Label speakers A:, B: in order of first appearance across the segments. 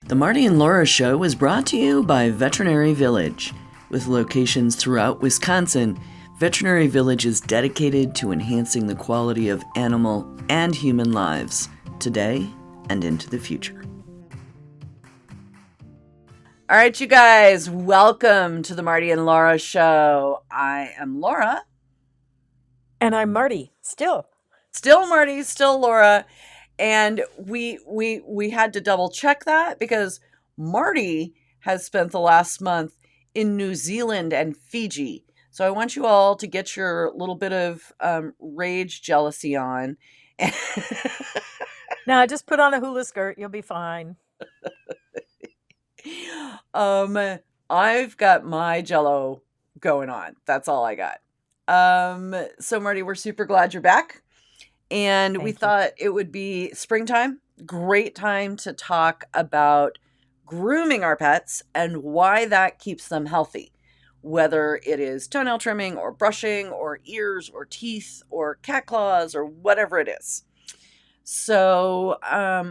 A: The Marty and Laura Show is brought to you by Veterinary Village. With locations throughout Wisconsin, Veterinary Village is dedicated to enhancing the quality of animal and human lives today and into the future. All right, you guys, welcome to the Marty and Laura Show. I am Laura.
B: And I'm Marty, still.
A: Still Marty, still Laura. And we had to double check that because Marty has spent the last month in New Zealand and Fiji. So I want you all to get your little bit of rage jealousy on.
B: Now, just put on a hula skirt. You'll be fine.
A: I've got my jello going on. That's all I got. So Marty, we're super glad you're back. And we thought it would be springtime, great time to talk about grooming our pets and why that keeps them healthy, whether it is toenail trimming or brushing or ears or teeth or cat claws or whatever it is. So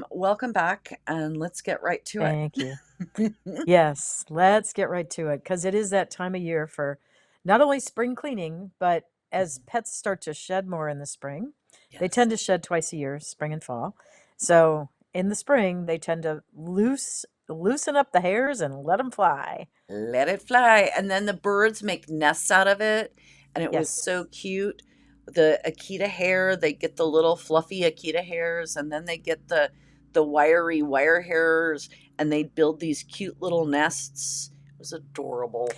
A: welcome back and let's get right to it.
B: Thank you. Yes, let's get right to it because it is that time of year for not only spring cleaning, but as pets start to shed more in the spring, they tend to shed twice a year, spring and fall. So in the spring, they tend to loosen up the hairs and let them fly.
A: Let it fly. And then the birds make nests out of it. And it was so cute. The Akita hair, they get the little fluffy Akita hairs, and then they get the wiry wire hairs, and they build these cute little nests. It was adorable.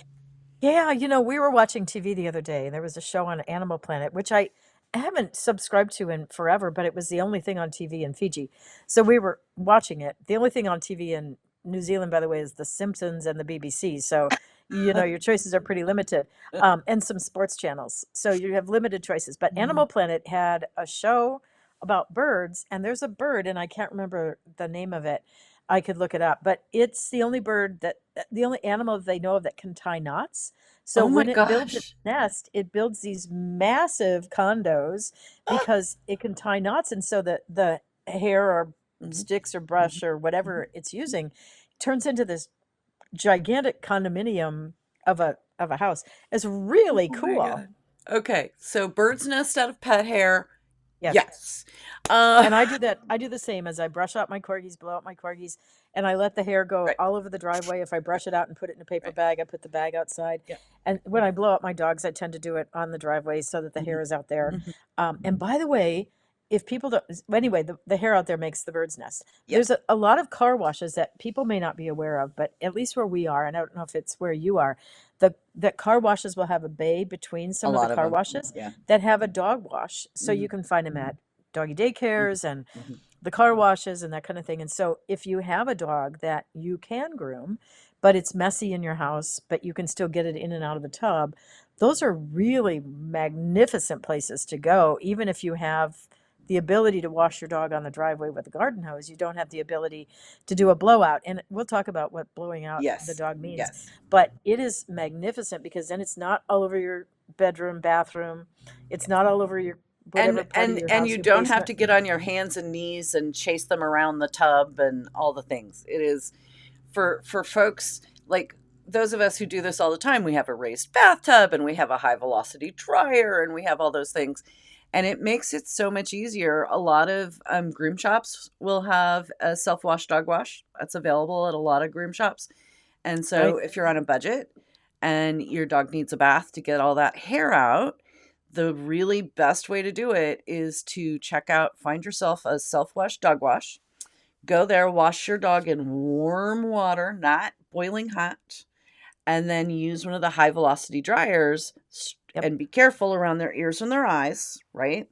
B: Yeah, we were watching TV the other day, and there was a show on Animal Planet, which I haven't subscribed to in forever, but it was the only thing on TV in Fiji. So we were watching it. The only thing on TV in New Zealand, by the way, is The Simpsons and the BBC. So, your choices are pretty limited, and some sports channels. So you have limited choices. But Animal Planet had a show about birds, and there's a bird, and I can't remember the name of it. I could look it up, but it's the only animal they know of that can tie knots. So when it builds its nest, it builds these massive condos because it can tie knots. And so the hair or sticks or brush or whatever it's using turns into this gigantic condominium of a house. It's really cool.
A: Okay, so bird's nest out of pet hair. Yes.
B: And I do that. I do the same as I brush out my corgis, blow out my corgis, and I let the hair go all over the driveway. If I brush it out and put it in a paper bag, I put the bag outside. And when I blow out my dogs, I tend to do it on the driveway so that the hair is out there. And by the way, if people don't, anyway, the hair out there makes the bird's nest. There's a lot of car washes that people may not be aware of, but at least where we are, and I don't know if it's where you are, that car washes will have a bay between some of the car washes that have a dog wash. So you can find them at doggy daycares and the car washes and that kind of thing. And so if you have a dog that you can groom, but it's messy in your house, but you can still get it in and out of the tub, those are really magnificent places to go. Even if you have the ability to wash your dog on the driveway with a garden hose, you don't have the ability to do a blowout. And we'll talk about what blowing out the dog means. But it is magnificent because then it's not all over your bedroom, bathroom. It's not all over your
A: and you don't have to get on your hands and knees and chase them around the tub and all the things. It is for folks like those of us who do this all the time. We have a raised bathtub and we have a high velocity dryer and we have all those things. And it makes it so much easier. A lot of groom shops will have a self-wash dog wash. That's available at a lot of groom shops. And so if you're on a budget and your dog needs a bath to get all that hair out, the really best way to do it is to find yourself a self-wash dog wash. Go there, wash your dog in warm water, not boiling hot, and then use one of the high velocity dryers and be careful around their ears and their eyes, right?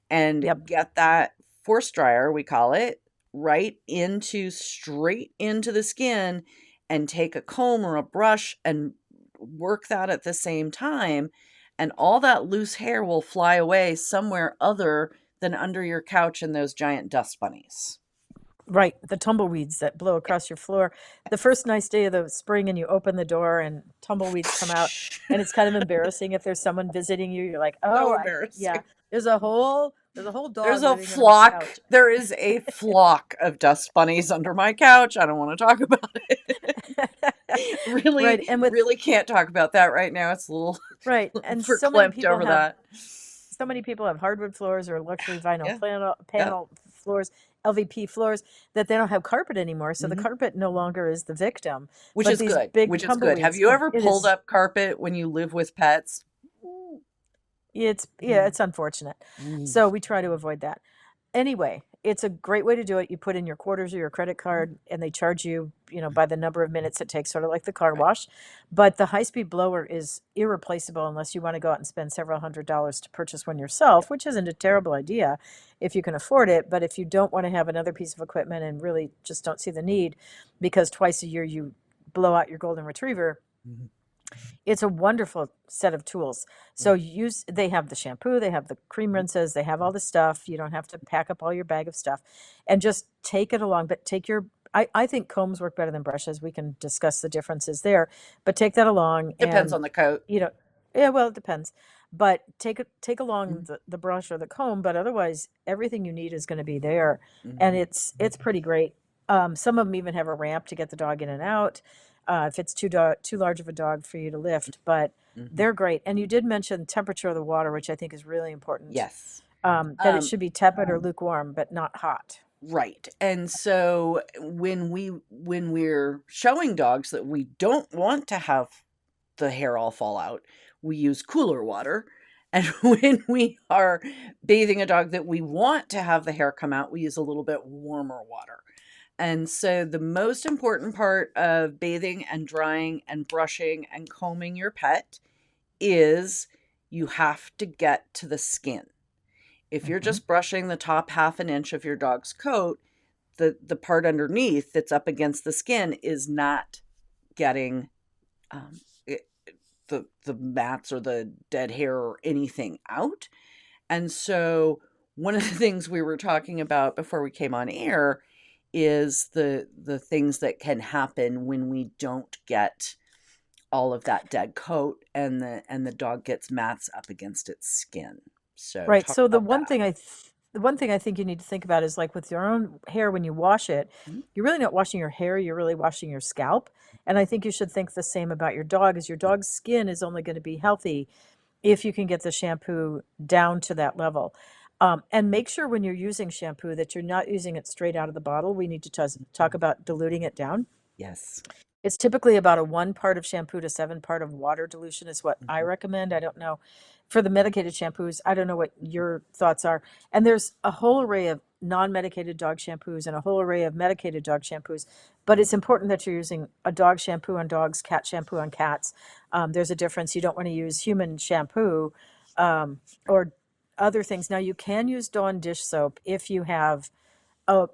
A: And get that force dryer, we call it, straight into the skin, and take a comb or a brush and work that at the same time. And all that loose hair will fly away somewhere other than under your couch and those giant dust bunnies.
B: Right, the tumbleweeds that blow across your floor. The first nice day of the spring and you open the door and tumbleweeds come out, and it's kind of embarrassing if there's someone visiting you. You're like, oh,
A: embarrassing.
B: There's a whole There's a whole
A: There's
B: dog
A: a
B: living under my
A: flock.
B: couch.
A: There is a flock of dust bunnies under my couch. I don't want to talk about it.
B: Right.
A: Really,
B: And with
A: really can't talk about that right now. It's a little
B: right. And
A: verklempt over that.
B: so many people have hardwood floors or luxury vinyl
A: Yeah. Yep.
B: panel floors, LVP floors, that they don't have carpet anymore. So the
A: Hmm.
B: carpet no longer is the victim,
A: Which
B: but
A: is
B: these
A: good.
B: big
A: Which is good. Have
B: tumbleweeds
A: you
B: come.
A: ever
B: It
A: pulled
B: is.
A: up carpet when you live with pets?
B: Yeah, it's unfortunate. So we try to avoid that. Anyway, it's a great way to do it. You put in your quarters or your credit card, and they charge you, by the number of minutes it takes, sort of like the car
A: Right.
B: wash. But the high-speed blower is irreplaceable unless you want to go out and spend several $100s to purchase one yourself, which isn't a terrible idea if you can afford it. But if you don't want to have another piece of equipment and really just don't see the need, because twice a year you blow out your golden retriever,
A: Mhm.
B: it's a wonderful set of tools. So
A: Right.
B: they have the shampoo, they have the cream rinses, they have all the stuff. You don't have to pack up all your bag of stuff, and just take it along. But I think combs work better than brushes. We can discuss the differences there, but take that along
A: Depends
B: and,
A: on the coat.
B: you know, yeah, well, it depends. But take along
A: Mhm.
B: the brush or the comb, but otherwise everything you need is going to be there. And
A: Mhm.
B: it's pretty great. Some of them even have a ramp to get the dog in and out, if it's too large of a dog for you to lift. But
A: Mhm.
B: they're great. And you did mention temperature of the water, which I think is really important.
A: Yes.
B: That it
A: Um,
B: should be tepid or lukewarm, but not hot.
A: right. And so when we're showing dogs that we don't want to have the hair all fall out, we use cooler water. And when we are bathing a dog that we want to have the hair come out, we use a little bit warmer water. And so the most important part of bathing and drying and brushing and combing your pet is you have to get to the skin. If you're
B: Hmm.
A: just brushing the top half an inch of your dog's coat, the part underneath that's up against the skin is not getting um, it, the mats or the dead hair or anything out. And so one of the things we were talking about before we came on air is the things that can happen when we don't get all of that dead coat and the dog gets mats up against its skin. So
B: Right.
A: talk
B: So
A: about that.
B: the one thing I think you need to think about is, like, with your own hair, when you wash it,
A: Mhm.
B: you're really not washing your hair, you're really washing your scalp. And I think you should think the same about your dog, as your dog's skin is only going to be healthy if you can get the shampoo down to that level. And make sure when you're using shampoo that you're not using it straight out of the bottle. We need to talk about diluting it down.
A: Yes.
B: It's typically about a 1 part of shampoo to 7 part of water dilution is what I
A: Mhm.
B: recommend. I don't know for the medicated shampoos, I don't know what your thoughts are. And there's a whole array of non-medicated dog shampoos and a whole array of medicated dog shampoos, but it's important that you're using a dog shampoo on dogs, cat shampoo on cats. There's a difference. You don't want to use human shampoo, or other things. Now, you can use Dawn dish soap if you have a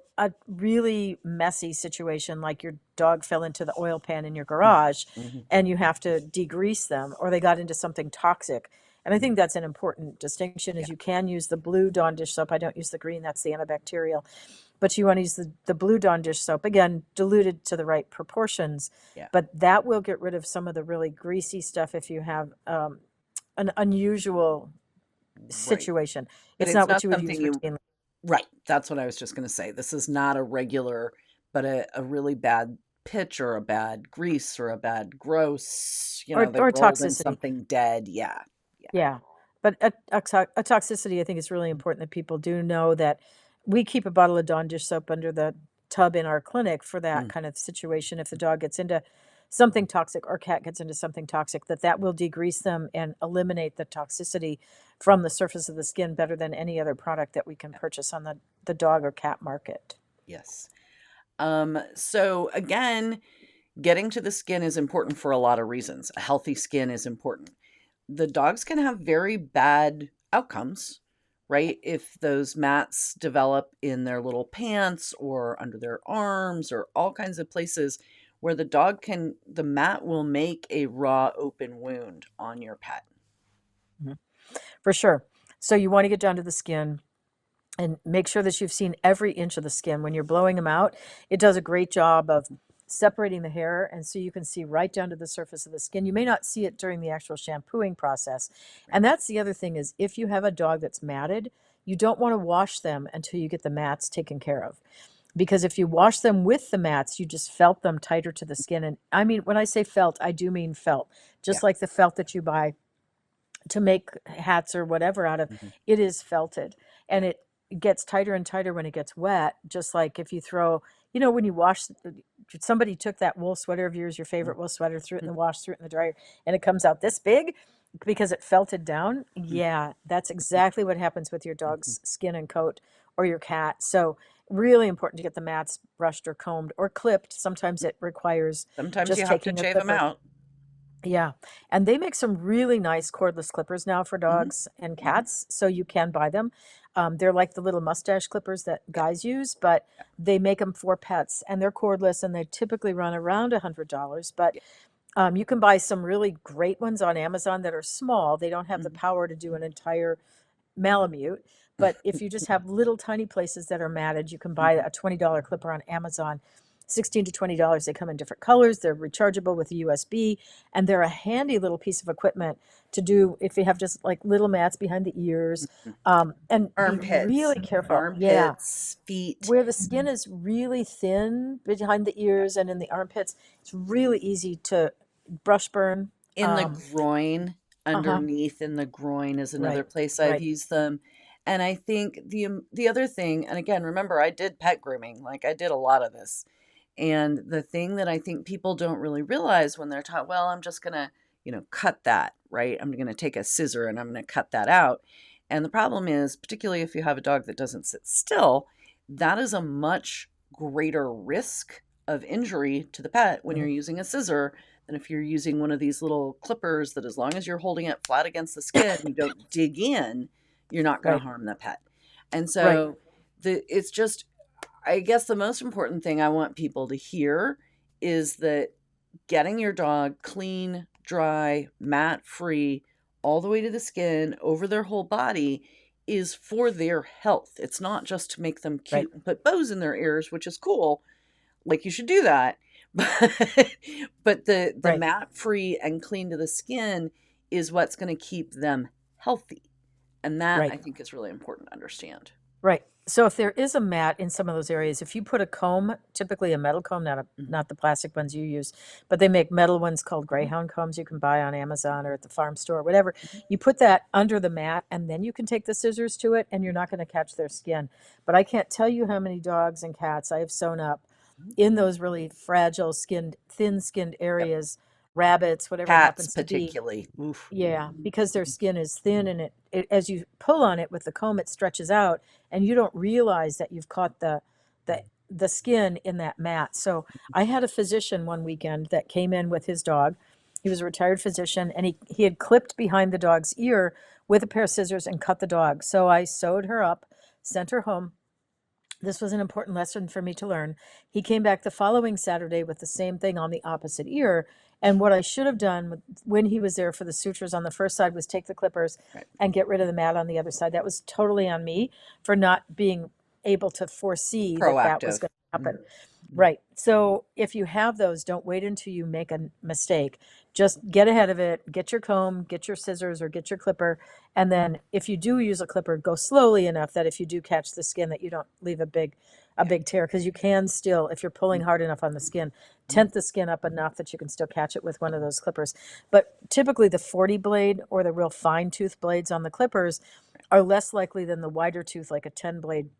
B: really messy situation, like your dog fell into the oil pan in your
A: Mhm.
B: garage
A: Mhm.
B: and you have to degrease them, or they got into something toxic. And I think that's an important distinction,
A: Yeah.
B: is you can use the blue Dawn dish soap. I don't use the green, that's the antibacterial. But you want to use the blue Dawn dish soap, again, diluted to the right proportions.
A: Yeah.
B: But that will get rid of some of the really greasy stuff if you have an unusual
A: Right.
B: situation.
A: But
B: It's
A: it's
B: not what
A: not
B: you would use
A: something you
B: routinely.
A: right. That's what I was just going to say. This is not a regular, but a really bad pitch or a bad grease or a bad gross, that
B: Or
A: rolled in
B: toxicity.
A: something dead. Yeah. Yeah.
B: Yeah, but a toxicity, I think it's really important that people do know that we keep a bottle of Dawn dish soap under the tub in our clinic for that
A: Mm.
B: kind of situation. If the dog gets into something toxic or cat gets into something toxic, that will degrease them and eliminate the toxicity from the surface of the skin better than any other product that we can
A: Yeah.
B: purchase on the dog or cat market.
A: Yes. So again, getting to the skin is important for a lot of reasons. A healthy skin is important. The dogs can have very bad outcomes, right? If those mats develop in their little pants or under their arms or all kinds of places where the mat will make a raw open wound on your pet.
B: Mhm. For sure. So you want to get down to the skin and make sure that you've seen every inch of the skin. When you're blowing them out, it does a great job of separating the hair, and so you can see right down to the surface of the skin. You may not see it during the actual shampooing process.
A: Right.
B: And that's the other thing, is if you have a dog that's matted, you don't want to wash them until you get the mats taken care of. Because if you wash them with the mats, you just felt them tighter to the skin. And I mean, when I say felt, I do mean felt.
A: Yeah.
B: Just like the felt that you buy to make hats or whatever out of,
A: Mhm.
B: it is felted. And
A: Yeah.
B: it gets tighter and tighter when it gets wet. Just like if you throw, when you wash, somebody took that wool sweater of yours, your favorite wool sweater, threw it in the wash, threw it in the dryer, and it comes out this big because it felted down.
A: Mhm.
B: Yeah, that's
A: Mhm.
B: exactly what happens with your
A: Mhm.
B: dog's skin and coat or your cat. So really important to get the mats brushed or combed or clipped. Sometimes it requires
A: Sometimes you
B: just
A: have to
B: taking a
A: shave them
B: clipper.
A: out.
B: Yeah, and they make some really nice cordless clippers now for
A: Mhm.
B: dogs and
A: Mhm.
B: cats, so you can buy them. They're like the little mustache clippers that
A: Yeah.
B: guys use, but
A: Yeah.
B: they make them for pets, and they're cordless, and they typically run around $100. But
A: Yeah.
B: you can buy some really great ones on Amazon that are small. They don't have the
A: Mhm.
B: power to do an entire Malamute. But if you just have little tiny places that are matted, you can buy
A: Mhm.
B: a $20 clipper on Amazon. 16 to $20. They come in different colors. They're rechargeable with a USB, and they're a handy little piece of equipment to do if you have just like little mats behind the ears.
A: Mhm.
B: And be
A: Armpits,
B: really careful. Yeah,
A: armpits, feet,
B: where the skin is really thin behind the
A: yeah.
B: ears and in the armpits, it's really easy to brush burn.
A: In the groin,
B: Uh-huh.
A: underneath in the groin is another
B: Right.
A: place I've
B: Right.
A: used them. And I think the other thing, and again, remember I did pet grooming, like I did a lot of this. And the thing that I think people don't really realize when they're taught, well, I'm just gonna, cut that, right? I'm gonna take a scissor and I'm gonna cut that out. And the problem is, particularly if you have a dog that doesn't sit still, that is a much greater risk of injury to the pet when you're
B: Mhm.
A: using a scissor than if you're using one of these little clippers that, as long as you're holding it flat against the skin, you don't dig in, you're not going to
B: Right.
A: harm the pet. And
B: Right.
A: so it's just, I guess the most important thing I want people to hear is that getting your dog clean, dry, mat free, all the way to the skin, over their whole body, is for their health. It's not just to make them
B: Right.
A: cute and put bows in their ears, which is cool. Like, you should do that. But the
B: Right.
A: mat free and clean to the skin is what's going to keep them healthy. And that,
B: Right.
A: I think, is really important to understand.
B: Right. So if there is a mat in some of those areas, if you put a comb, typically a metal comb,
A: Mhm.
B: not the plastic ones you use, but they make metal ones called
A: Mhm.
B: Greyhound combs you can buy on Amazon or at the farm store, whatever.
A: Mhm.
B: You put that under the mat and then you can take the scissors to it and you're not going to catch their skin. But I can't tell you how many dogs and cats I have sewn up
A: Mhm.
B: in those really fragile skinned, thin skinned
A: Yep.
B: areas, rabbits, whatever it
A: Cats,
B: happens to be.
A: particularly. Oof.
B: Yeah, because their skin is thin and it as you pull on it with the comb, it stretches out and you don't realize that you've caught the skin in that mat. So I had a physician one weekend that came in with his dog. He was a retired physician and he had clipped behind the dog's ear with a pair of scissors and cut the dog. So I sewed her up, sent her home. This was an important lesson for me to learn. He came back the following Saturday with the same thing on the opposite ear. And what I should have done when he was there for the sutures on the first side was take the clippers
A: Right.
B: and get rid of the mat on the other side. That was totally on me for not being able to foresee that that was
A: Proactive.
B: going to happen.
A: Mhm. Mhm.
B: Right. So if you have those, don't wait until you make a mistake. Just get ahead of it, get your comb, get your scissors, or get your clipper. And then if you do use a clipper, go slowly enough that if you do catch the skin that you don't leave a
A: Yeah.
B: big tear, because you can still, if you're pulling hard enough on the skin,
A: Mhm.
B: tent the skin up enough that you can still catch it with one of those clippers. But typically the 40 blade or the real fine tooth blades on the clippers are less likely than the wider tooth, like a 10 blade.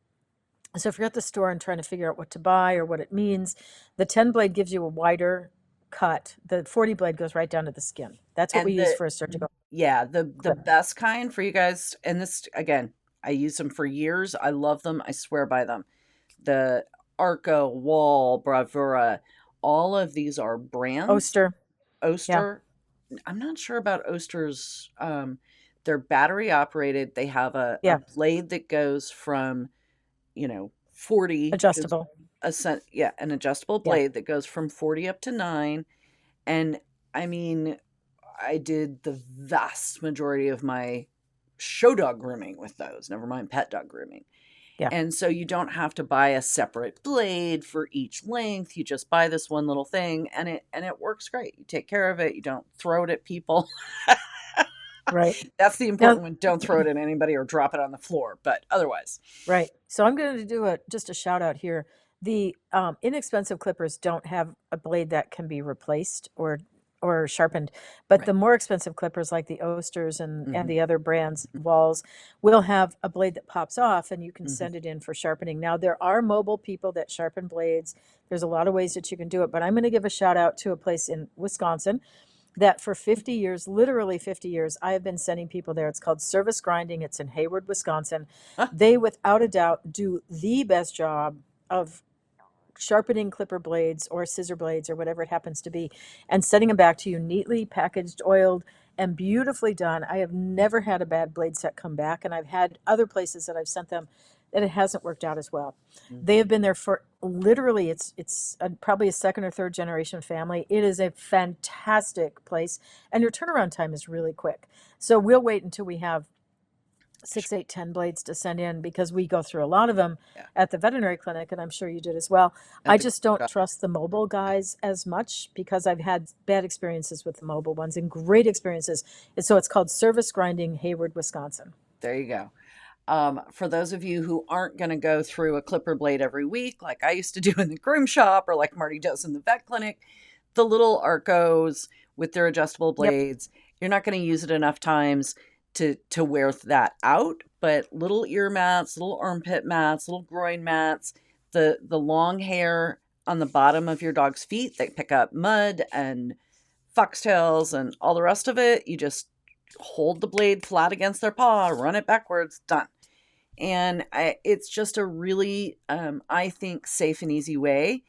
B: So if you're at the store and trying to figure out what to buy or what it means, the 10 blade gives you a wider cut. The 40 blade goes right down to the skin. That's what we
A: And
B: use for a surgical
A: yeah, the
B: clip.
A: best kind for you guys, and this, again, I use them for years. I love them. I swear by them. The Arco, Wall, Bravura, all of these are brands.
B: Oster. Yeah.
A: Oster, I'm not sure about Oster's. They're battery operated. They have a
B: Yeah.
A: blade that goes from, 40, goes
B: Adjustable.
A: yeah, an adjustable
B: Yeah.
A: blade that goes from 40 up to 9. And I mean, I did the vast majority of my show dog grooming with those, never mind pet dog grooming.
B: Yeah.
A: And so you don't have to buy a separate blade for each length. You just buy this one little thing and it works great. You take care of it, you don't throw it at people.
B: Right.
A: That's the
B: Now,
A: important one. Don't throw it at anybody or drop it on the floor, but otherwise.
B: right. So I'm going to do just a shout out here. The inexpensive clippers don't have a blade that can be replaced or sharpened, but
A: Right.
B: the more expensive clippers like the Osters and
A: Hmm.
B: the other brands, Walls, will have a blade that pops off and you can
A: Hmm.
B: send it in for sharpening. Now there are mobile people that sharpen blades. There's a lot of ways that you can do it, but I'm going to give a shout out to a place in Wisconsin that for 50 years, literally 50 years, I have been sending people there. It's called Service Grinding. It's in Hayward, Wisconsin.
A: Huh?
B: They, without a doubt, do the best job of sharpening clipper blades or scissor blades or whatever it happens to be and sending them back to you neatly packaged, oiled, and beautifully done. I have never had a bad blade set come back, and I've had other places that I've sent them that it hasn't worked out as well.
A: Mm.
B: They have been there for literally probably a second or third generation family. It is a fantastic place, and your turnaround time is really quick. So we'll wait until we have 6, 8, 10 blades to send in because we go through a lot of them
A: Yeah.
B: at the veterinary clinic, and I'm sure you did as well.
A: At
B: I
A: the
B: just don't trust the mobile guys as much because I've had bad experiences with the mobile ones and great experiences. And so it's called Service Grinding, Hayward, Wisconsin.
A: There you go. For those of you who aren't going to go through a clipper blade every week, like I used to do in the groom shop or like Marty does in the vet clinic, the little Arcos with their adjustable
B: Yep.
A: blades, you're not going to use it enough times to wear that out. But little ear mats, little armpit mats, little groin mats, the long hair on the bottom of your dog's feet that pick up mud and foxtails and all the rest of it, you just hold the blade flat against their paw, run it backwards, done. And it's just a really, I think, safe and easy way.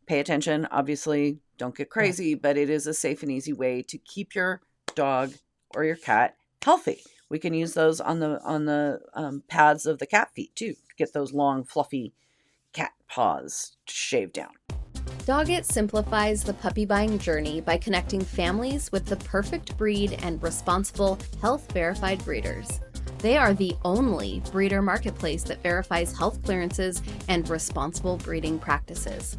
A: Pay attention, obviously, don't get
B: Yeah.
A: crazy, but it is a safe and easy way to keep your dog or your cat healthy. We can use those on the pads of the cat feet too, to get those long, fluffy cat paws shaved down.
C: Doggett simplifies the puppy buying journey by connecting families with the perfect breed and responsible, health-verified breeders. They are the only breeder marketplace that verifies health clearances and responsible breeding practices.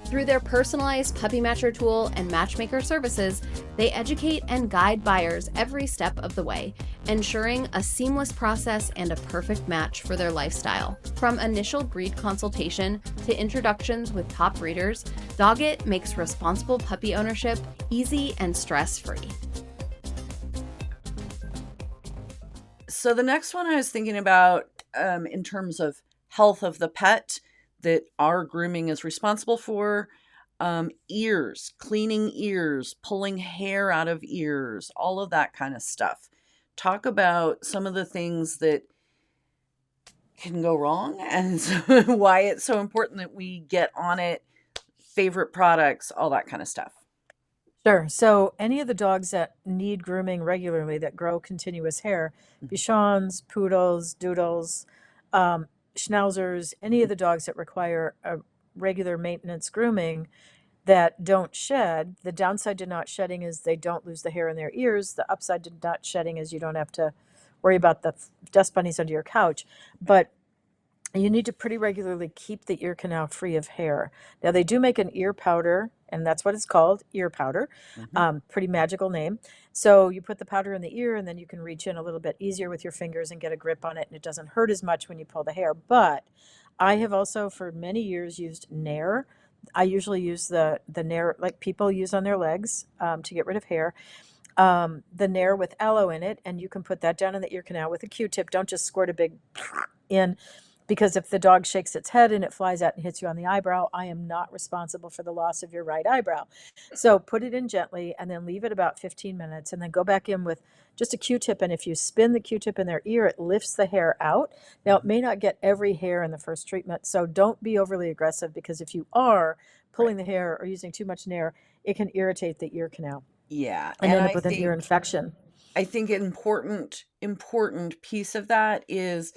C: Through their personalized puppy matcher tool and matchmaker services, they educate and guide buyers every step of the way, ensuring a seamless process and a perfect match for their lifestyle. From initial breed consultation to introductions with top breeders, Doggett makes responsible puppy ownership easy and stress-free.
A: So the next one I was thinking about in terms of health of the pet that our grooming is responsible for, ears, cleaning ears, pulling hair out of ears, all of that kind of stuff. Talk about some of the things that can go wrong and why it's so important that we get on it, favorite products, all that kind of stuff.
B: Sure. So any of the dogs that need grooming regularly that grow continuous hair, Bichons, Poodles, Doodles, Schnauzers, any of the dogs that require a regular maintenance grooming that don't shed, the downside to not shedding is they don't lose the hair in their ears. The upside to not shedding is you don't have to worry about the dust bunnies under your couch. But you need to pretty regularly keep the ear canal free of hair. Now, they do make an ear powder, and that's what it's called, ear powder. Pretty magical name. So you put the powder in the ear, and then you can reach in a little bit easier with your fingers and get a grip on it, and it doesn't hurt as much when you pull the hair. But I have also, for many years, used Nair. I usually use the Nair like people use on their legs to get rid of hair. The Nair with aloe in it, and you can put that down in the ear canal with a Q-tip. Don't just squirt a big in, because if the dog shakes its head and it flies out and hits you on the eyebrow, I am not responsible for the loss of your right eyebrow. So put it in gently and then leave it about 15 minutes and then go back in with just a Q-tip. And if you spin the Q-tip in their ear, it lifts the hair out. Now, it may not get every hair in the first treatment, so don't be overly aggressive, because if you are pulling the hair or using too much Nair, it can irritate the ear canal
A: Yeah.
B: and
A: And
B: end up with an ear infection.
A: I think an important piece of that is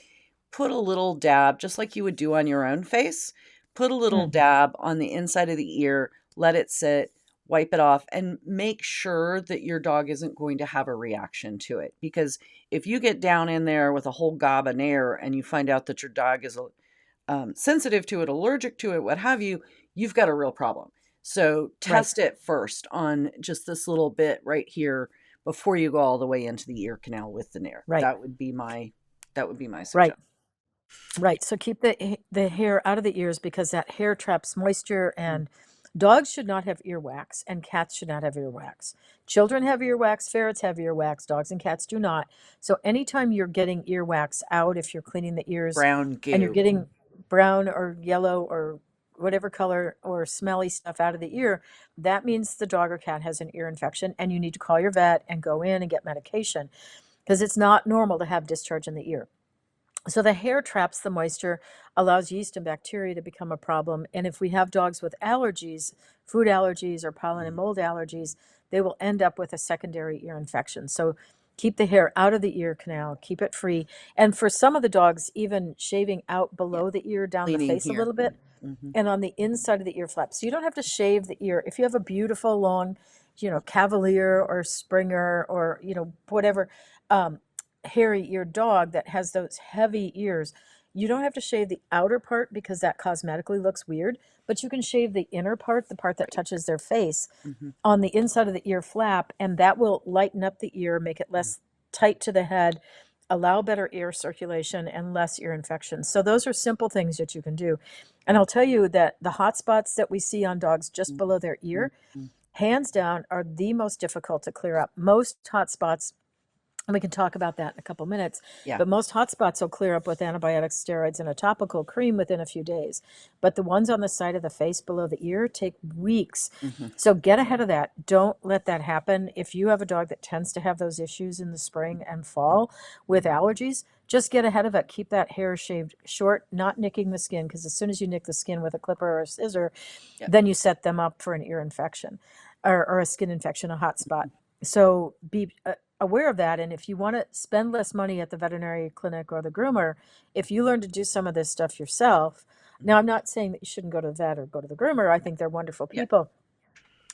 A: put a little dab, just like you would do on your own face. Put a little dab on the inside of the ear, let it sit, wipe it off, and make sure that your dog isn't going to have a reaction to it. Because if you get down in there with a whole gob of Nair and you find out that your dog is sensitive to it, allergic to it, what have you, you've got a real problem. So test it first on just this little bit right here. before you go all the way into the ear canal with the nair.
B: Right.
A: That would be my
B: Right.
A: suggestion.
B: Right. So keep the hair out of the ears because that hair traps moisture, and dogs should not have earwax and cats should not have earwax. Children have earwax, ferrets have earwax, dogs and cats do not. So anytime you're getting earwax out, if you're cleaning the ears
A: Brown
B: and you're
A: goo.
B: getting brown or yellow or whatever color or smelly stuff out of the ear, that means the dog or cat has an ear infection and you need to call your vet and go in and get medication because it's not normal to have discharge in the ear. So the hair traps the moisture, allows yeast and bacteria to become a problem. And if we have dogs with allergies, food allergies or pollen and mold allergies, they will end up with a secondary ear infection. So keep the hair out of the ear canal, keep it free. And for some of the dogs, even shaving out below the ear, down the
A: Cleaning
B: face a
A: here.
B: little bit, and on the inside of the ear flap. So you don't have to shave the ear. If you have a beautiful long, Cavalier or Springer or, whatever, hairy eared dog that has those heavy ears, you don't have to shave the outer part because that cosmetically looks weird, but you can shave the inner part, the part that touches their face, on the inside of the ear flap, and that will lighten up the ear, make it less tight to the head, allow better ear circulation and less ear infections. So those are simple things that you can do. And I'll tell you that the hot spots that we see on dogs just below their ear, hands down, are the most difficult to clear up. Most hot spots, and we can talk about that in a couple minutes.
A: Yeah.
B: But most hot spots will clear up with antibiotics, steroids, and a topical cream within a few days. But the ones on the side of the face below the ear take weeks. So get ahead of that. Don't let that happen. If you have a dog that tends to have those issues in the spring and fall with allergies, just get ahead of it. Keep that hair shaved short, not nicking the skin, because as soon as you nick the skin with a clipper or a scissor, then you set them up for an ear infection or a skin infection, a hot spot. So be aware of that. And if you want to spend less money at the veterinary clinic or the groomer, if you learn to do some of this stuff yourself, now I'm not saying that you shouldn't go to the vet or go to the groomer. I think they're wonderful people.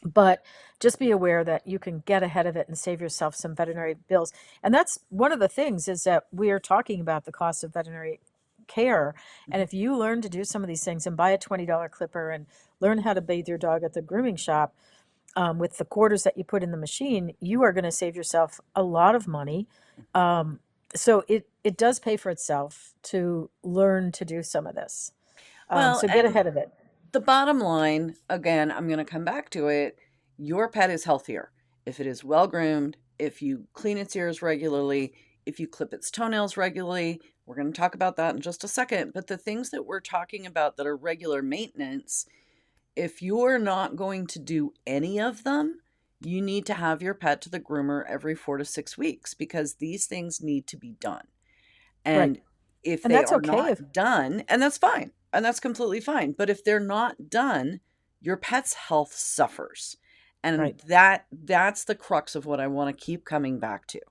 B: But just be aware that you can get ahead of it and save yourself some veterinary bills. And that's one of the things, is that we are talking about the cost of veterinary care. And if you learn to do some of these things and buy a $20 clipper and learn how to bathe your dog at the grooming shop, with the quarters that you put in the machine, you are going to save yourself a lot of money. So it does pay for itself to learn to do some of this.
A: Well,
B: So get ahead of it.
A: the bottom line, again, I'm going to come back to it. Your pet is healthier if it is well groomed, if you clean its ears regularly, if you clip its toenails regularly. We're going to talk about that in just a second. But the things that we're talking about that are regular maintenance, if you're not going to do any of them, you need to have your pet to the groomer every 4 to 6 weeks, because these things need to be done. And
B: Right.
A: if
B: And
A: they
B: that's
A: are
B: okay
A: not done, and that's fine, and that's completely fine. But if they're not done, your pet's health suffers. And
B: Right.
A: that's the crux of what I want to keep coming back to.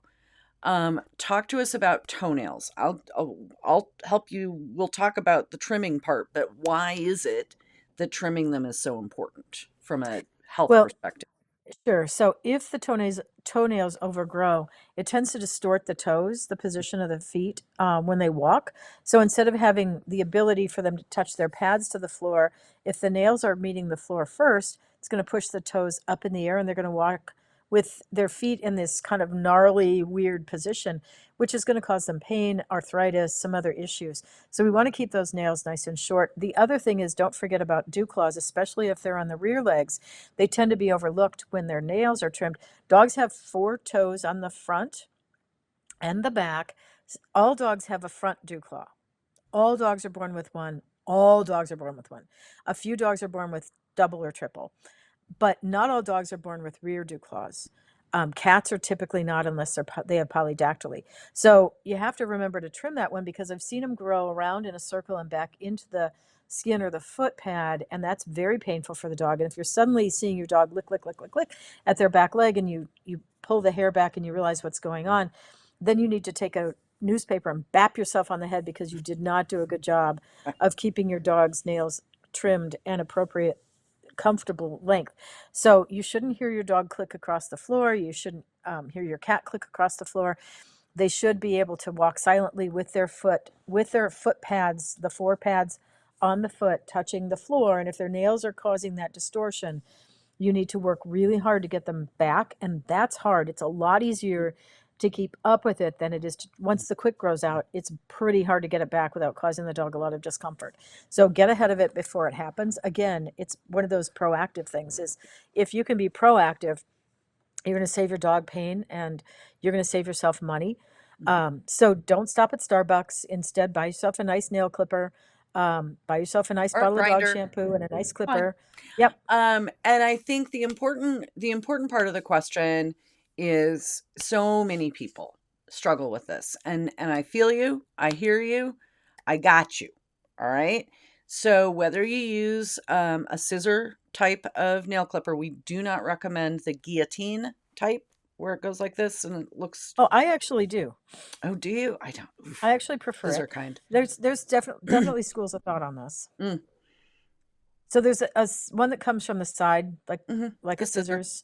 A: Talk to us about toenails. I'll help you. We'll talk about the trimming part, but why is it that trimming them is so important from a health
B: Well,
A: perspective?
B: sure. So if the toenails overgrow, it tends to distort the toes, the position of the feet, when they walk. So instead of having the ability for them to touch their pads to the floor, if the nails are meeting the floor first, it's going to push the toes up in the air, and they're going to walk with their feet in this kind of gnarly, weird position, which is going to cause them pain, arthritis, some other issues. So we want to keep those nails nice and short. The other thing is, don't forget about dew claws, especially if they're on the rear legs. They tend to be overlooked when their nails are trimmed. Dogs have 4 toes on the front and the back. All dogs have a front dew claw. All dogs are born with one. All dogs are born with one. A few dogs are born with double or triple, but not all dogs are born with rear dew claws. Cats are typically not, unless they have polydactyly. So you have to remember to trim that one, because I've seen them grow around in a circle and back into the skin or the foot pad, and that's very painful for the dog. And if you're suddenly seeing your dog lick, lick, lick, lick, lick at their back leg, and you pull the hair back and you realize what's going on, then you need to take a newspaper and bap yourself on the head, because you did not do a good job of keeping your dog's nails trimmed and appropriate, comfortable length. So you shouldn't hear your dog click across the floor. You shouldn't hear your cat click across the floor. They should be able to walk silently with their foot pads, the 4 pads on the foot touching the floor. And if their nails are causing that distortion, You need to work really hard to get them back, and that's hard. It's a lot easier to keep up with it than it is to, once the quick grows out, it's pretty hard to get it back without causing the dog a lot of discomfort. So get ahead of it before it happens. Again, it's one of those proactive things is if you can be proactive, you're going to save your dog pain and you're going to save yourself money. So don't stop at Starbucks. Instead, buy yourself a nice nail clipper. Buy yourself a nice
A: Or a
B: bottle of dog
A: grinder.
B: shampoo and a nice
A: Fine.
B: clipper. Yep.
A: And I think the important part of the question is so many people struggle with this, and I feel you, I hear you, I got you. All right. So whether you use a scissor type of nail clipper, we do not recommend the guillotine type where it goes like this and it looks.
B: Oh, I actually do.
A: Oh, do you? I don't. Oof.
B: I actually prefer
A: Scissor
B: it.
A: kind.
B: There's definitely schools of thought on this.
A: Mm.
B: So there's one that comes from the side, like
A: The
B: a
A: scissor.
B: scissors,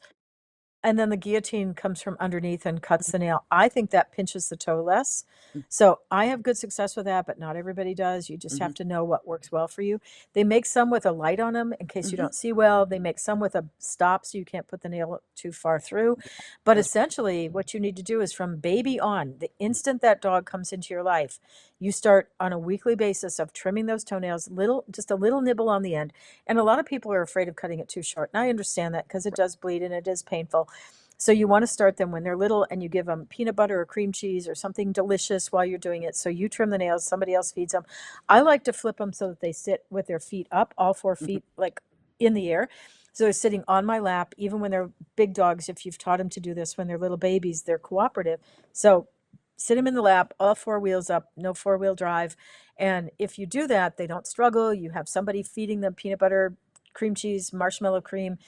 B: and then the guillotine comes from underneath and cuts the nail. I think that pinches the toe less. So I have good success with that, but not everybody does. You just have to know what works well for you. They make some with a light on them in case you don't see well. They make some with a stop so you can't put the nail too far through. But essentially, what you need to do is from baby on, the instant that dog comes into your life, you start on a weekly basis of trimming those toenails, just a little nibble on the end. And a lot of people are afraid of cutting it too short. And I understand that because it does bleed and it is painful. So you want to start them when they're little and you give them peanut butter or cream cheese or something delicious while you're doing it. So you trim the nails, somebody else feeds them. I like to flip them so that they sit with their feet up, all 4 feet like in the air. So they're sitting on my lap, even when they're big dogs. If you've taught them to do this when they're little babies, they're cooperative. So sit them in the lap, all 4 wheels up, no 4-wheel drive. And if you do that, they don't struggle. You have somebody feeding them peanut butter, cream cheese, marshmallow cream,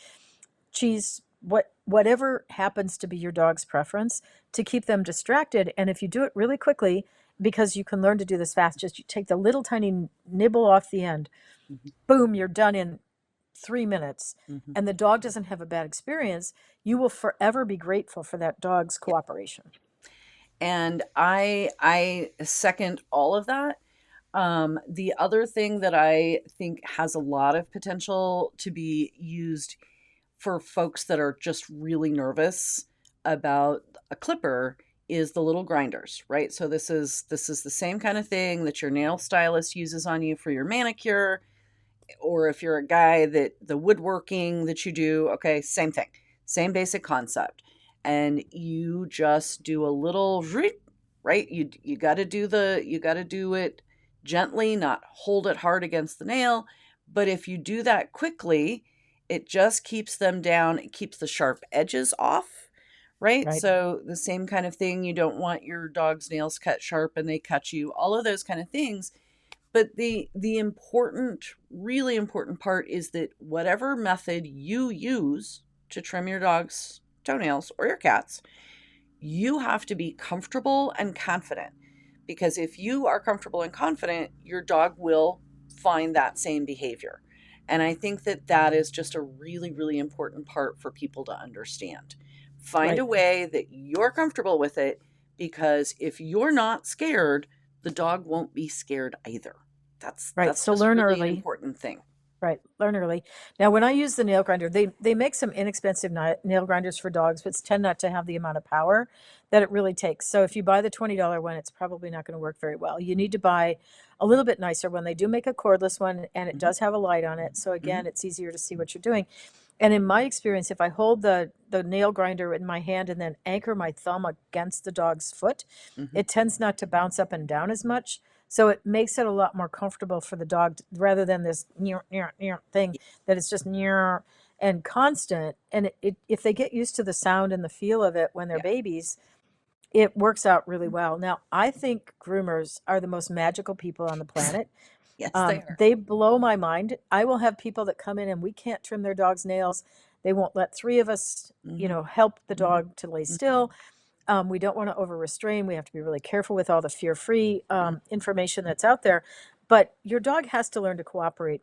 B: cheese, whatever happens to be your dog's preference to keep them distracted. And if you do it really quickly, because you can learn to do this fast, just you take the little tiny nibble off the end, boom, you're done in 3 minutes, and the dog doesn't have a bad experience, you will forever be grateful for that dog's cooperation.
A: And I second all of that. The other thing that I think has a lot of potential to be used for folks that are just really nervous about a clipper is the little grinders, right? So this is the same kind of thing that your nail stylist uses on you for your manicure, or if you're a guy that the woodworking that you do, okay, same thing, same basic concept. And you just do a little, right? You got to do it gently, not hold it hard against the nail. But if you do that quickly, it just keeps them down. It keeps the sharp edges off, right? So the same kind of thing. You don't want your dog's nails cut sharp and they cut you, all of those kind of things. But the really important part is that whatever method you use to trim your dog's toenails or your cat's, you have to be comfortable and confident. Because if you are comfortable and confident, your dog will find that same behavior. And I think that is just a really, really important part for people to understand. Find a way that you're comfortable with it, because if you're not scared, the dog won't be scared either. That's
B: So
A: just
B: learn
A: really an
B: early.
A: important thing.
B: Right. Learn early. Now, when I use the nail grinder, they make some inexpensive nail grinders for dogs, but tend not to have the amount of power that it really takes. So if you buy the $20 one, it's probably not going to work very well. You need to buy a little bit nicer one. They do make a cordless one, and it does have a light on it. So again, it's easier to see what you're doing. And in my experience, if I hold the nail grinder in my hand and then anchor my thumb against the dog's foot, it tends not to bounce up and down as much. So it makes it a lot more comfortable for the dog rather than this thing that is just and constant. And if they get used to the sound and the feel of it when they're babies, it works out really well. Now, I think groomers are the most magical people on the planet.
A: Yes, they are.
B: They blow my mind. I will have people that come in and we can't trim their dog's nails. They won't let 3 of us, help the dog to lay still. We don't want to over restrain. We have to be really careful with all the fear-free information that's out there. But your dog has to learn to cooperate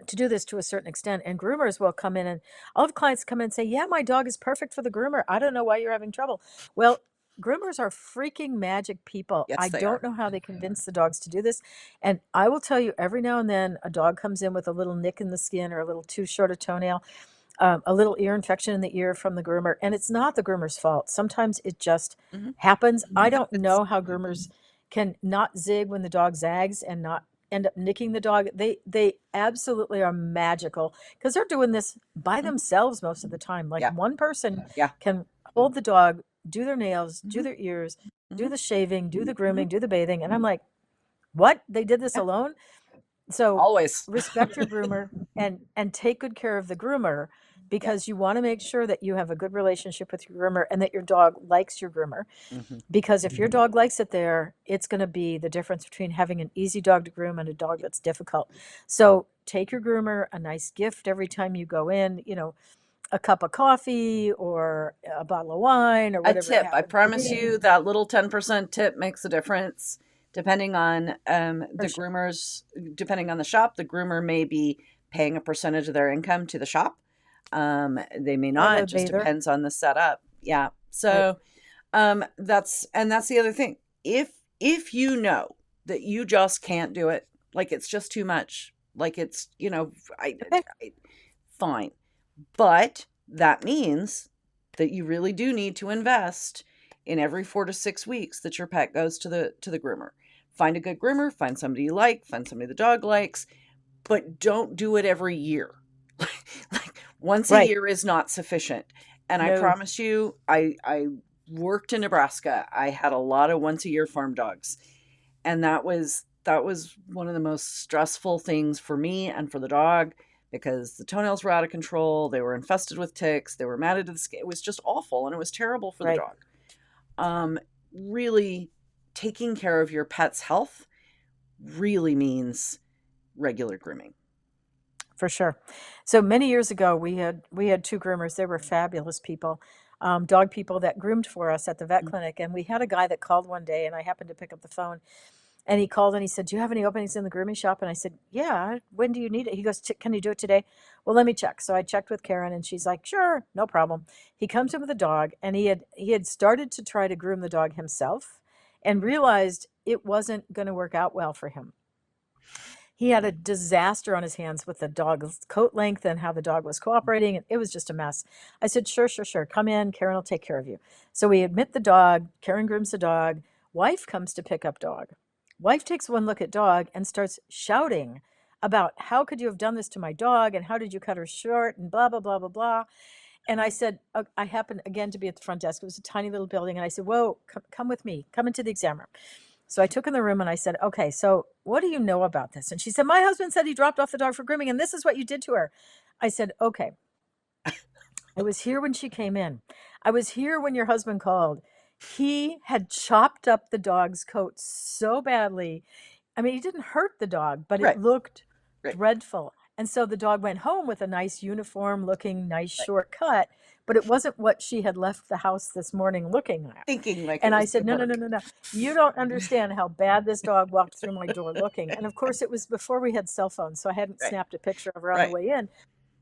B: to do this to a certain extent. And groomers will come in, and I'll have clients come in and say, yeah, my dog is perfect for the groomer. I don't know why you're having trouble. Well, groomers are freaking magic people.
A: Yes,
B: I
A: they
B: don't
A: are.
B: know how they convince the dogs to do this. And I will tell you, every now and then a dog comes in with a little nick in the skin or a little too short a toenail. a little ear infection in the ear from the groomer, and it's not the groomer's fault. Sometimes it just
A: Mhm.
B: happens. I don't
A: Happens.
B: know how groomers can not zig when the dog zags and not end up nicking the dog. They absolutely are magical because they're doing this by
A: Mhm.
B: themselves most of the time. Like
A: Yeah.
B: one person
A: Yeah.
B: can hold the dog, do their nails, do
A: Mhm.
B: their ears, do
A: Mhm.
B: the shaving, do the grooming,
A: Mhm.
B: do the bathing, and I'm like, what? They did this
A: Yeah.
B: alone? So
A: Always.
B: respect your groomer and take good care of the groomer
A: Yeah.
B: because you want to make sure that you have a good relationship with your groomer and that your dog likes your groomer.
A: Mhm.
B: Because if your dog likes it there, it's going to be the difference between having an easy dog to groom and a dog that's difficult. So take your groomer a nice gift every time you go in, a cup of coffee or a bottle of wine or
A: A
B: whatever it
A: tip. I
B: happens to
A: promise
B: be.
A: you that little 10% tip makes a difference. Depending on
B: For
A: the
B: sure.
A: groomers, depending on the shop, the groomer may be paying a percentage of their income to the shop. They may
B: Or
A: not.
B: the
A: It just
B: bather.
A: depends on the setup. Yeah.
B: Right.
A: So that's the other thing. If you know that you just can't do it, like it's just too much, like it's
B: Okay.
A: I fine. But that means that you really do need to invest in every 4 to 6 weeks that your pet goes to the groomer. Find a good groomer, find somebody you like, find somebody the dog likes, but don't do it every year. Like once a
B: Right.
A: year is not sufficient. And I
B: No.
A: promise you, I worked in Nebraska. I had a lot of once a year farm dogs. And that was one of the most stressful things for me and for the dog because the toenails were out of control. They were infested with ticks. They were matted to the skin. It was just awful and it was terrible for the
B: Right.
A: dog. Really taking care of your pet's health really means regular grooming.
B: For sure. So many years ago, we had two groomers. They were fabulous people, dog people that groomed for us at the vet
A: Mm.
B: clinic. And we had a guy that called one day, and I happened to pick up the phone. And he called and he said, "Do you have any openings in the grooming shop?" And I said, "Yeah. When do you need it?" He goes, "Can you do it today?" Well, let me check. So I checked with Karen, and she's like, "Sure, no problem." He comes in with a dog, and he had started to try to groom the dog himself, and realized it wasn't going to work out well for him. He had a disaster on his hands with the dog's coat length and how the dog was cooperating. And it was just a mess. I said, sure, sure, sure. Come in. Karen will take care of you. So we admit the dog. Karen grooms the dog. Wife comes to pick up dog. Wife takes one look at dog and starts shouting about how could you have done this to my dog and how did you cut her short and blah, blah, blah, blah, blah. And I said, I happened again to be at the front desk. It was a tiny little building. And I said, whoa, come with me. Come into the exam room. So I took in the room and I said, okay, so what do you know about this? And she said, my husband said he dropped off the dog for grooming and this is what you did to her. I said, okay, I was here when she came in. I was here when your husband called. He had chopped up the dog's coat so badly. I mean, he didn't hurt the dog, but it
A: Right.
B: looked
A: Right.
B: dreadful. And so the dog went home with a nice uniform looking, nice
A: Right.
B: short cut, but it wasn't what she had left the house this morning looking at.
A: Thinking like it
B: And I
A: was
B: said,
A: going
B: no,
A: to
B: no, no,
A: work.
B: no, no. You don't understand how bad this dog walked through my door looking. And of course, it was before we had cell phones, so I hadn't
A: Right.
B: snapped a picture of her on the
A: Right.
B: way in.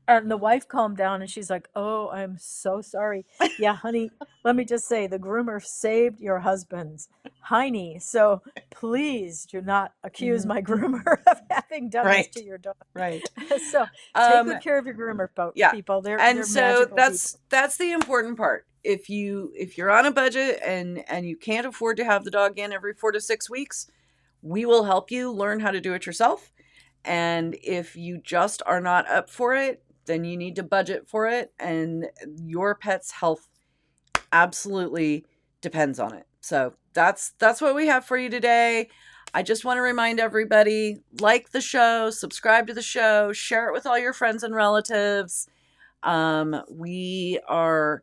B: And the wife calmed down and she's like, oh, I'm so sorry. Yeah, honey, let me just say the groomer saved your husband's hiney. So please do not accuse
A: Mhm.
B: my groomer of having done this to
A: Right.
B: your dog.
A: Right.
B: So take
A: Um
B: good care of your groomer
A: yeah.
B: people. They're
A: And
B: they're
A: so
B: magical people.
A: that's the important part. If you're on a budget and you can't afford to have the dog in every 4 to 6 weeks, we will help you learn how to do it yourself. And if you just are not up for it, then you need to budget for it. And your pet's health absolutely depends on it. So that's what we have for you today. I just want to remind everybody, like the show, subscribe to the show, share it with all your friends and relatives. We are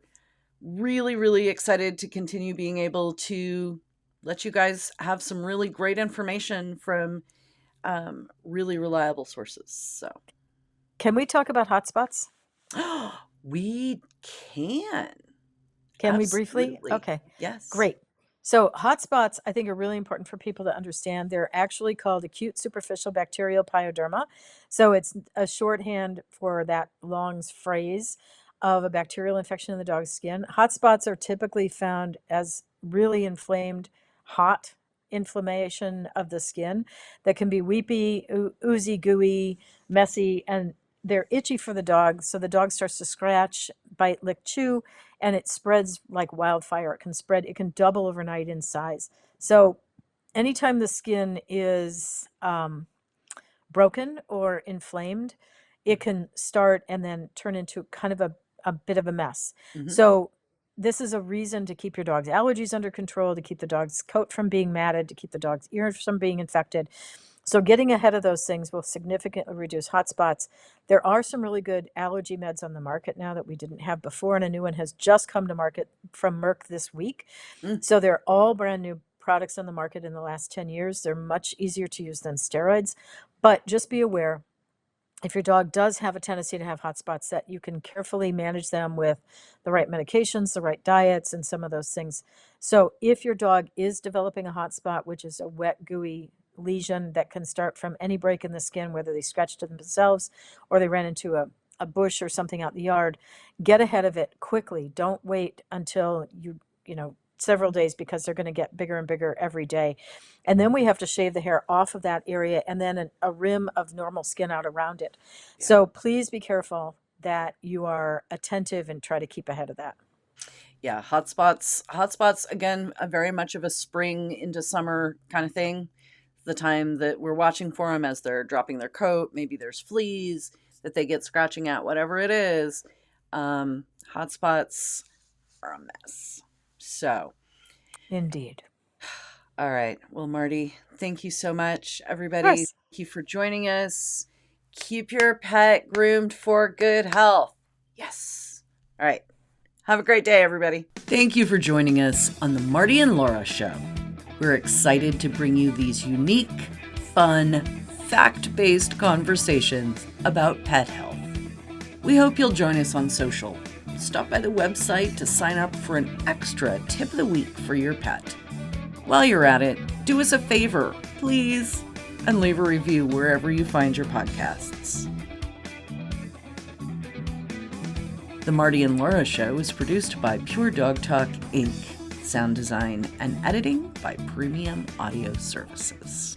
A: really, really excited to continue being able to let you guys have some really great information from really reliable sources. So
B: Can we talk about hotspots?
A: we can.
B: Can we briefly?
A: Absolutely.
B: Okay,
A: Yes.
B: great. So hotspots, I think, are really important for people to understand. They're actually called acute superficial bacterial pyoderma. So it's a shorthand for that long phrase of a bacterial infection in the dog's skin. Hotspots are typically found as really inflamed, hot inflammation of the skin that can be weepy, oozy, gooey, messy, and they're itchy for the dog. So the dog starts to scratch, bite, lick, chew, and it spreads like wildfire. It can double overnight in size. So anytime the skin is broken or inflamed, it can start and then turn into kind of a bit of a mess. So this is a reason to keep your dog's allergies under control, to keep the dog's coat from being matted, to keep the dog's ears from being infected. So getting ahead of those things will significantly reduce hot spots. There are some really good allergy meds on the market now that we didn't have before, and a new one has just come to market from Merck this week. So they're all brand new products on the market in the last 10 years. They're much easier to use than steroids, but just be aware, if your dog does have a tendency to have hot spots, that you can carefully manage them with the right medications, the right diets, and some of those things. So if your dog is developing a hot spot, which is a wet, gooey lesion that can start from any break in the skin, whether they scratched themselves or they ran into a bush or something out in the yard, get ahead of it quickly. Don't wait until several days, because they're going to get bigger and bigger every day. And then we have to shave the hair off of that area, and then a rim of normal skin out around it. Yeah. So please be careful that you are attentive and try to keep ahead of that.
A: Yeah, hot spots, again, very much of a spring into summer kind of thing. The time that we're watching for them as they're dropping their coat. Maybe there's fleas that they get scratching at, whatever it is. Hot spots are a mess. So,
B: indeed.
A: All right. Well, Marty, thank you so much, everybody.
B: Yes.
A: Thank you for joining us. Keep your pet groomed for good health. Yes. All right. Have a great day, everybody. Thank you for joining us on the Marty and Laura Show. We're excited to bring you these unique, fun, fact-based conversations about pet health. We hope you'll join us on social. Stop by the website to sign up for an extra tip of the week for your pet. While you're at it, do us a favor, please, and leave a review wherever you find your podcasts. The Marty and Laura Show is produced by Pure Dog Talk, Inc., sound design and editing by Premium Audio Services.